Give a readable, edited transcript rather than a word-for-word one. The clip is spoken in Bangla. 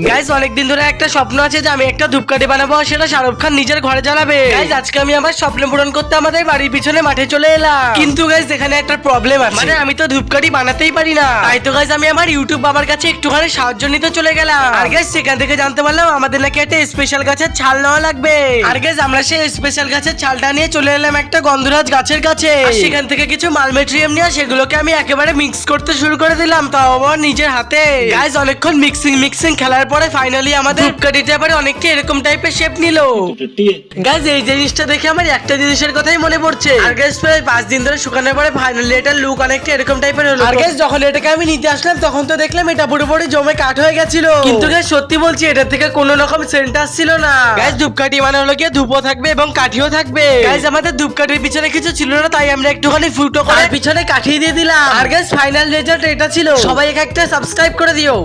গাইস অনেকদিন ধরে একটা স্বপ্ন আছে যে আমি একটা ধূপকাঠি বানাবো, সেটা শাহরুখ খান নিজের ঘরে জ্বালাবে। গাইস আজকে আমি আমার স্বপ্ন পূরণ করতে আমাদের বাড়ির পিছনে মাঠে চলে এলাম, কিন্তু গাইস এখানে একটা প্রবলেম আছে, মানে আমি তো ধূপকাঠি বানাতেই পারি না। তাই তো গাইস আমি আমার ইউটিউব বাবার কাছে একটুখানি সাহায্য নিতে চলে গেলাম। আর গাইস সেখান থেকে জানতে পারলাম আমাদের নাকি একটা স্পেশাল গাছের ছাল নেওয়া লাগবে। আর গাইস আমরা সেই স্পেশাল গাছের ছালটা নিয়ে চলে এলাম একটা গন্ধরাজ গাছের কাছে। আর সেখান থেকে কিছু মালমেট্রিয়াম নিয়ে সেগুলোকে আমি একেবারে মিক্স করতে শুরু করে দিলাম, তাও আবার নিজের হাতে। গাইস অনেকক্ষণ মিক্সিং খেলার পরে ফাইনালি আমাদের ধূপকাঠিটা এবারে অনেকটা এরকম টাইপের শেপ নিল। গাইস এই জিনিসটা দেখে আমার একটা জিনিসের কথাই মনে পড়ছে। আর গাইস প্রায় 5 দিন ধরে শুকানোর পরে ফাইনালি এটার লুক অনেকটা এরকম টাইপের হলো। আর গাইস যখন এটাকে আমি নিতে আসলাম তখন তো দেখলাম এটা পুরোপুরি জমে কাঠ হয়ে গেছিল, কিন্তু গাইস সত্যি বলছি এটা থেকে কোনো রকম সেন্ট আসছিল না। গাইস ধূপকাঠি মানে হলো গিয়ে ধূপও থাকবে এবং কাঠিও থাকবে। গাইস আমাদের ধূপকাঠির পিছনে কিছু ছিল না, তাই আমরা একটুখানি ফুটো করে পিছনে কাঠি দিয়ে দিলাম। আর গাইস ফাইনাল রেজাল্ট এটা ছিল। সবাই একটা সাবস্ক্রাইব করে দিও।